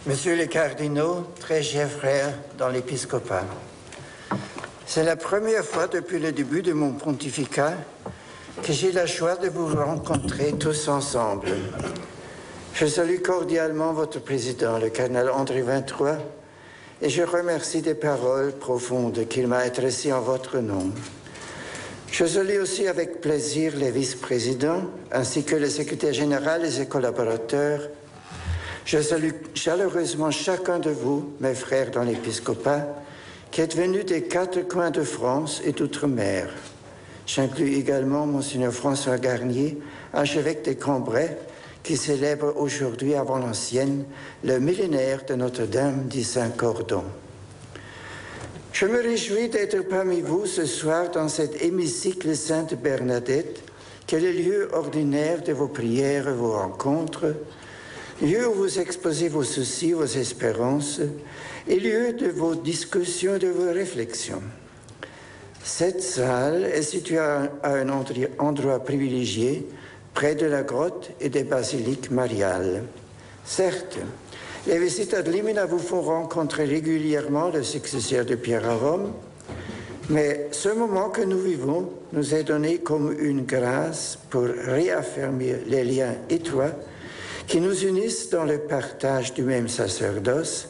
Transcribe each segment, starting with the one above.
Messieurs les cardinaux, très chers frères dans l'épiscopat, c'est la première fois depuis le début de mon pontificat que j'ai la joie de vous rencontrer tous ensemble. Je salue cordialement votre président, le cardinal André XXIII, et je remercie des paroles profondes qu'il m'a adressées en votre nom. Je salue aussi avec plaisir les vice-présidents, ainsi que le secrétaire général et ses collaborateurs. Je salue chaleureusement chacun de vous, mes frères dans l'épiscopat, qui êtes venus des 4 coins de France et d'outre-mer. J'inclus également Monseigneur François Garnier, archevêque de Cambrai, qui célèbre aujourd'hui à Valenciennes le millénaire de Notre-Dame du Saint-Cordon. Je me réjouis d'être parmi vous ce soir dans cet hémicycle Sainte Bernadette, qui est le lieu ordinaire de vos prières et vos rencontres, lieu où vous exposez vos soucis, vos espérances, et lieu de vos discussions, de vos réflexions. Cette salle est située à un endroit privilégié, près de la grotte et des basiliques mariales. Certes, les visites ad limina vous font rencontrer régulièrement le successeur de Pierre à Rome, mais ce moment que nous vivons nous est donné comme une grâce pour réaffirmer les liens étroits qui nous unissent dans le partage du même sacerdoce,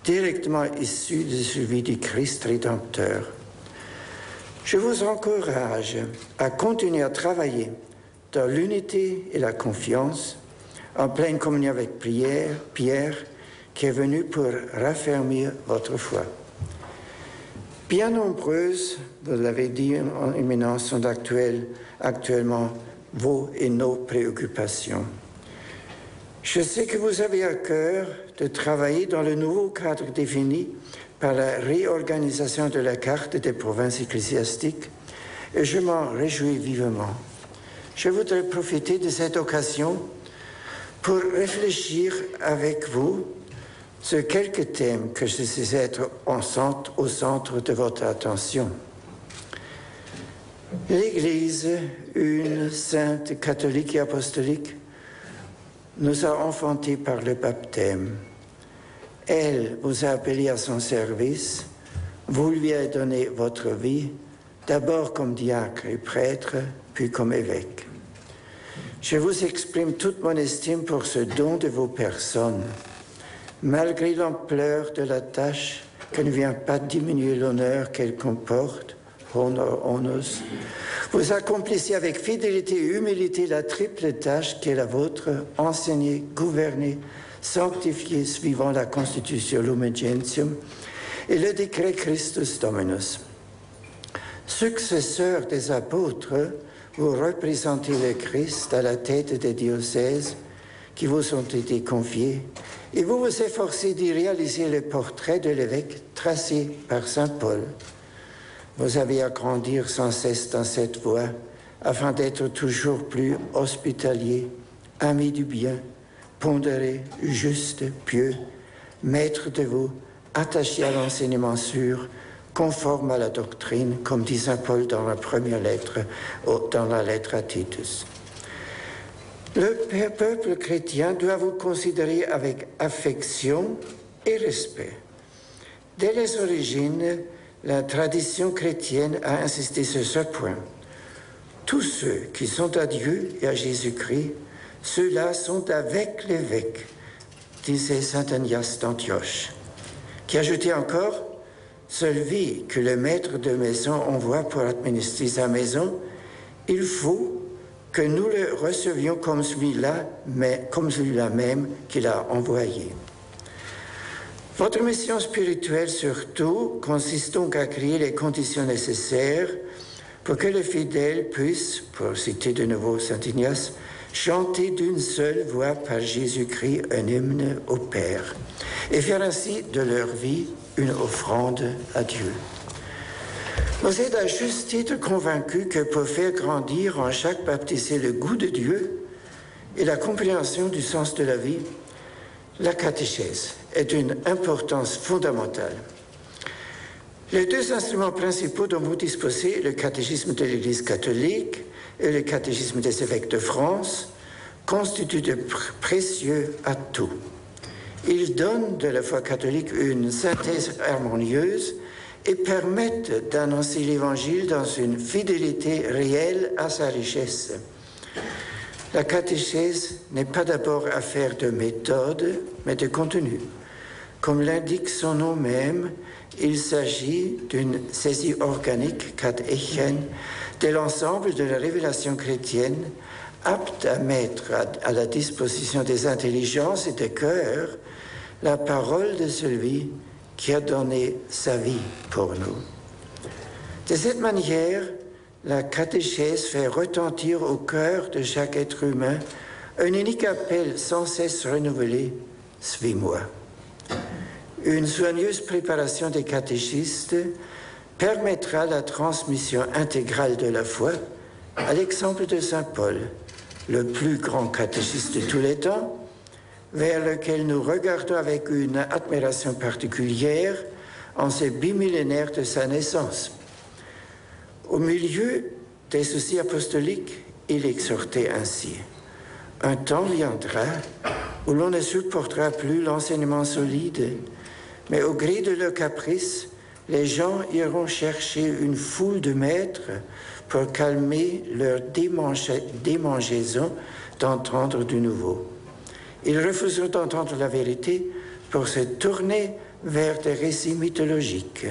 directement issu de celui du Christ Rédempteur. Je vous encourage à continuer à travailler dans l'unité et la confiance, en pleine communion avec Pierre, qui est venu pour raffermir votre foi. Bien nombreuses, vous l'avez dit en éminence, sont actuellement vos et nos préoccupations. Je sais que vous avez à cœur de travailler dans le nouveau cadre défini par la réorganisation de la carte des provinces ecclésiastiques et je m'en réjouis vivement. Je voudrais profiter de cette occasion pour réfléchir avec vous sur quelques thèmes que je sais être au centre de votre attention. L'Église, une sainte catholique et apostolique, nous a enfantés par le baptême. Elle vous a appelé à son service, vous lui avez donné votre vie, d'abord comme diacre et prêtre, puis comme évêque. Je vous exprime toute mon estime pour ce don de vos personnes. Malgré l'ampleur de la tâche, que ne vient pas diminuer l'honneur qu'elle comporte, honor onus, vous accomplissez avec fidélité et humilité la triple tâche qui est la vôtre, enseigner, gouverner, sanctifier suivant la Constitution Lumen Gentium et le décret Christus Dominus. Successeur des apôtres, vous représentez le Christ à la tête des diocèses qui vous ont été confiés et vous vous efforcez d'y réaliser le portrait de l'évêque tracé par saint Paul. Vous avez à grandir sans cesse dans cette voie afin d'être toujours plus hospitalier, ami du bien, pondéré, juste, pieux, maître de vous, attaché à l'enseignement sûr, conforme à la doctrine, comme dit saint Paul dans la première lettre, dans la lettre à Titus. Le peuple chrétien doit vous considérer avec affection et respect. Dès les origines, la tradition chrétienne a insisté sur ce point. Tous ceux qui sont à Dieu et à Jésus-Christ, ceux-là sont avec l'évêque, disait saint Agnès d'Antioche, qui ajoutait encore: celui que le maître de maison envoie pour administrer sa maison, il faut que nous le recevions comme celui-là même qu'il a envoyé. Votre mission spirituelle surtout consiste donc à créer les conditions nécessaires pour que le fidèle puisse, pour citer de nouveau saint Ignace, chanter d'une seule voix par Jésus-Christ un hymne au Père et faire ainsi de leur vie une offrande à Dieu. Vous êtes à juste titre convaincus que pour faire grandir en chaque baptisé le goût de Dieu et la compréhension du sens de la vie, la catéchèse est d'une importance fondamentale. Les deux instruments principaux dont vous disposez, le catéchisme de l'Église catholique et le catéchisme des évêques de France, constituent de précieux atouts. Ils donnent de la foi catholique une synthèse harmonieuse et permettent d'annoncer l'Évangile dans une fidélité réelle à sa richesse. La catéchèse n'est pas d'abord affaire de méthode, mais de contenu. Comme l'indique son nom même, il s'agit d'une saisie organique, Katechen, de l'ensemble de la révélation chrétienne, apte à mettre à la disposition des intelligences et des cœurs la parole de celui qui a donné sa vie pour nous. De cette manière, la catéchèse fait retentir au cœur de chaque être humain un unique appel sans cesse renouvelé, « Suis-moi ». Une soigneuse préparation des catéchistes permettra la transmission intégrale de la foi, à l'exemple de saint Paul, le plus grand catéchiste de tous les temps, vers lequel nous regardons avec une admiration particulière en ces bimillénaires de sa naissance. Au milieu des soucis apostoliques, il exhortait ainsi: « Un temps viendra où l'on ne supportera plus l'enseignement solide, mais au gré de leurs caprices, les gens iront chercher une foule de maîtres pour calmer leur démangeaison d'entendre du nouveau. Ils refuseront d'entendre la vérité pour se tourner vers des récits mythologiques. »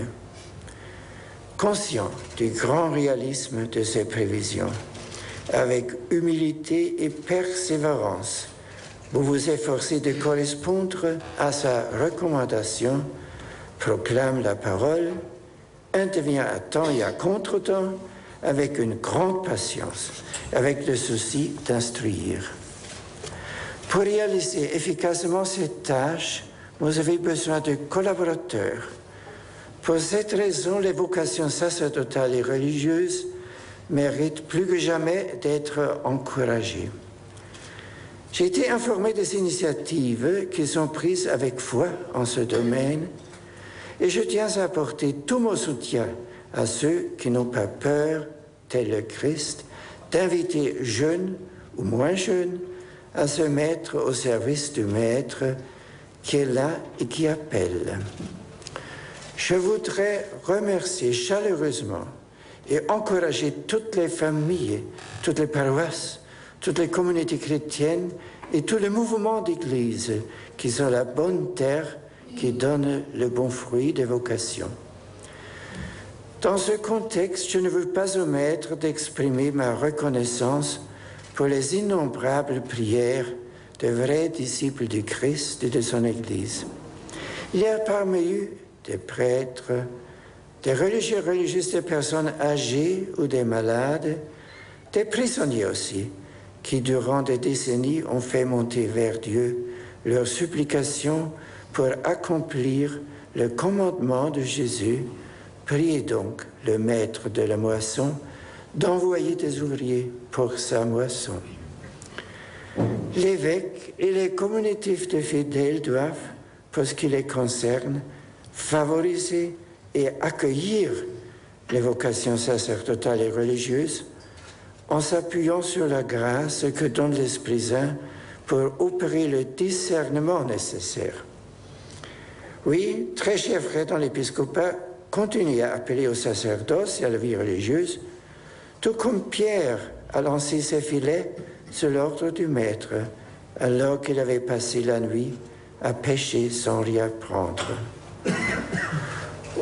Conscient du grand réalisme de ces prévisions, avec humilité et persévérance, vous vous efforcez de correspondre à sa recommandation, proclame la parole, intervient à temps et à contre-temps, avec une grande patience, avec le souci d'instruire. Pour réaliser efficacement cette tâche, vous avez besoin de collaborateurs. Pour cette raison, les vocations sacerdotales et religieuses méritent plus que jamais d'être encouragées. J'ai été informé des initiatives qui sont prises avec foi en ce domaine et je tiens à apporter tout mon soutien à ceux qui n'ont pas peur, tel le Christ, d'inviter jeunes ou moins jeunes à se mettre au service du Maître qui est là et qui appelle. Je voudrais remercier chaleureusement et encourager toutes les familles, toutes les paroisses, toutes les communautés chrétiennes et tous les mouvements d'église qui sont la bonne terre qui donne le bon fruit des vocations. Dans ce contexte, je ne veux pas omettre d'exprimer ma reconnaissance pour les innombrables prières de vrais disciples du Christ et de son Église. Il y a parmi eux des prêtres, des religieux, religieuses, des personnes âgées ou des malades, des prisonniers aussi, qui durant des décennies ont fait monter vers Dieu leurs supplications pour accomplir le commandement de Jésus. Priez donc le Maître de la moisson d'envoyer des ouvriers pour sa moisson. L'évêque et les communautés de fidèles doivent, pour ce qui les concerne, favoriser et accueillir les vocations sacerdotales et religieuses en s'appuyant sur la grâce que donne l'Esprit Saint pour opérer le discernement nécessaire. Oui, très chers frères dans l'épiscopat, continuez à appeler au sacerdoce et à la vie religieuse, tout comme Pierre a lancé ses filets sur l'ordre du Maître, alors qu'il avait passé la nuit à pêcher sans rien prendre.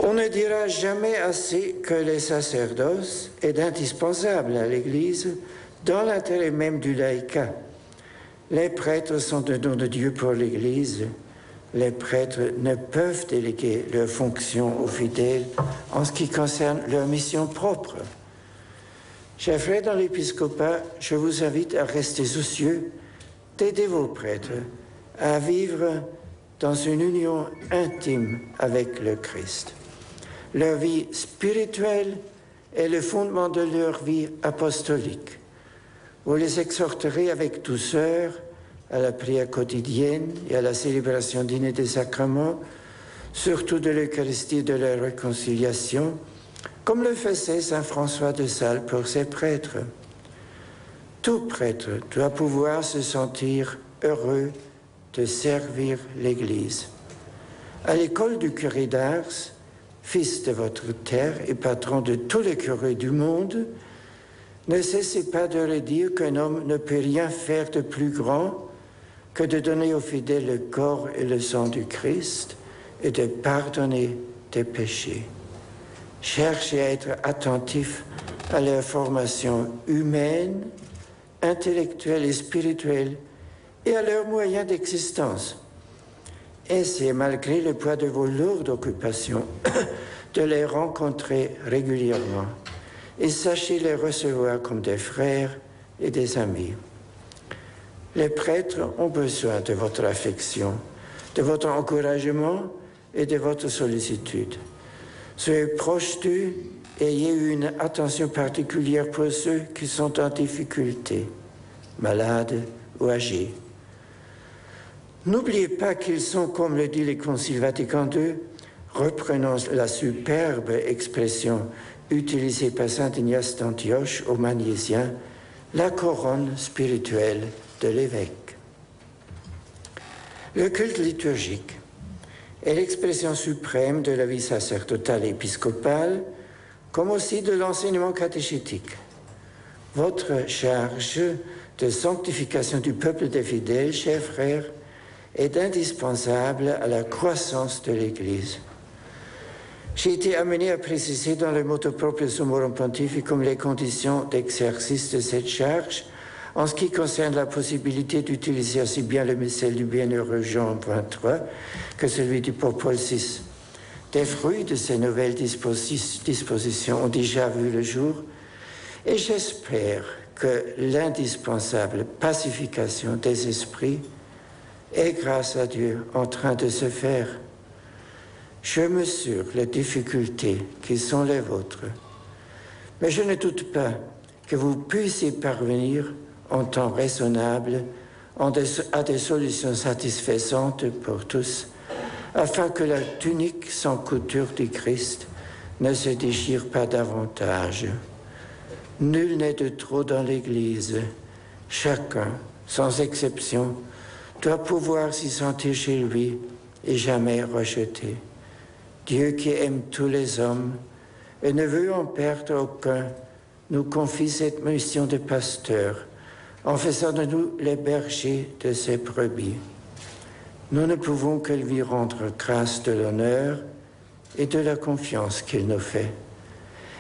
On ne dira jamais assez que le sacerdoce est indispensable à l'Église dans l'intérêt même du laïcat. Les prêtres sont un don de Dieu pour l'Église. Les prêtres ne peuvent déléguer leurs fonctions aux fidèles en ce qui concerne leur mission propre. Chers frères dans l'épiscopat, je vous invite à rester soucieux d'aider vos prêtres à vivre dans une union intime avec le Christ. Leur vie spirituelle est le fondement de leur vie apostolique. Vous les exhorterez avec douceur à la prière quotidienne et à la célébration digne des sacrements, surtout de l'Eucharistie et de la réconciliation, comme le faisait saint François de Sales pour ses prêtres. Tout prêtre doit pouvoir se sentir heureux de servir l'Église. À l'école du curé d'Ars, fils de votre terre et patron de tous les curés du monde, ne cessez pas de redire qu'un homme ne peut rien faire de plus grand que de donner aux fidèles le corps et le sang du Christ et de pardonner des péchés. Cherchez à être attentif à leur formation humaine, intellectuelle et spirituelle et à leurs moyens d'existence. Essayez, malgré le poids de vos lourdes occupations, de les rencontrer régulièrement et sachez les recevoir comme des frères et des amis. Les prêtres ont besoin de votre affection, de votre encouragement et de votre sollicitude. Soyez proches d'eux et ayez une attention particulière pour ceux qui sont en difficulté, malades ou âgés. N'oubliez pas qu'ils sont, comme le dit le Concile Vatican II, reprenant la superbe expression utilisée par saint Ignace d'Antioche aux Magnésiens, la couronne spirituelle de l'évêque. Le culte liturgique est l'expression suprême de la vie sacerdotale et épiscopale, comme aussi de l'enseignement catéchétique. Votre charge de sanctification du peuple des fidèles, chers frères, est indispensable à la croissance de l'Église. J'ai été amené à préciser dans le motu proprio Summorum Pontificum les conditions d'exercice de cette charge en ce qui concerne la possibilité d'utiliser aussi bien le missel du bienheureux Jean XXIII que celui du Pape Paul VI. Des fruits de ces nouvelles dispositions ont déjà vu le jour et j'espère que l'indispensable pacification des esprits est, grâce à Dieu, en train de se faire. Je mesure les difficultés qui sont les vôtres, mais je ne doute pas que vous puissiez parvenir en temps raisonnable à des solutions satisfaisantes pour tous, afin que la tunique sans couture du Christ ne se déchire pas davantage. Nul n'est de trop dans l'Église. Chacun, sans exception, doit pouvoir s'y sentir chez lui et jamais rejeté. Dieu qui aime tous les hommes et ne veut en perdre aucun, nous confie cette mission de pasteur en faisant de nous les bergers de ses brebis. Nous ne pouvons que lui rendre grâce de l'honneur et de la confiance qu'il nous fait.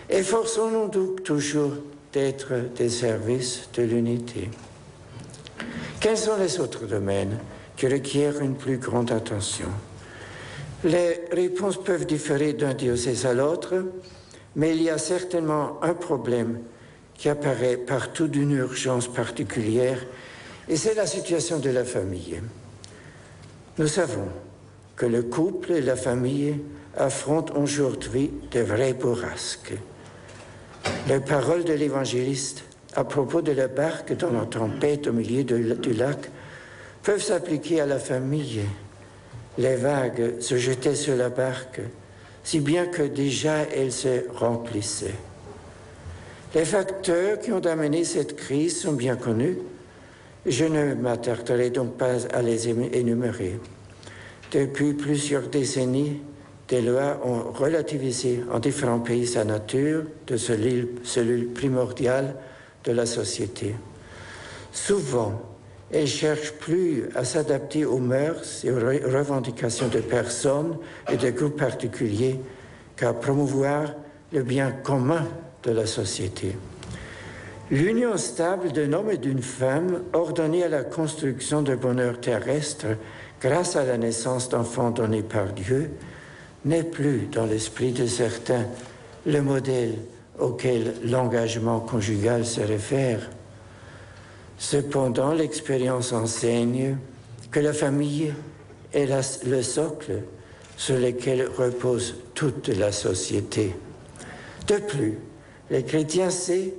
Efforçons-nous donc toujours d'être des services de l'unité. Quels sont les autres domaines qui requièrent une plus grande attention? Les réponses peuvent différer d'un diocèse à l'autre, mais il y a certainement un problème qui apparaît partout d'une urgence particulière, et c'est la situation de la famille. Nous savons que le couple et la famille affrontent aujourd'hui de vraies bourrasques. Les paroles de l'évangéliste à propos de la barque dans la tempête au milieu du lac peuvent s'appliquer à la famille. Les vagues se jetaient sur la barque, si bien que déjà elle se remplissait. Les facteurs qui ont amené cette crise sont bien connus. Je ne m'attarderai donc pas à les énumérer. Depuis plusieurs décennies, des lois ont relativisé en différents pays sa nature de cellule primordiale de la société. Souvent, elles cherchent plus à s'adapter aux mœurs et aux revendications de personnes et de groupes particuliers qu'à promouvoir le bien commun de la société. L'union stable d'un homme et d'une femme ordonnée à la construction d'un bonheur terrestre grâce à la naissance d'enfants donnés par Dieu n'est plus dans l'esprit de certains le modèle auquel l'engagement conjugal se réfère. Cependant, l'expérience enseigne que la famille est le socle sur lequel repose toute la société. De plus, les chrétiens savent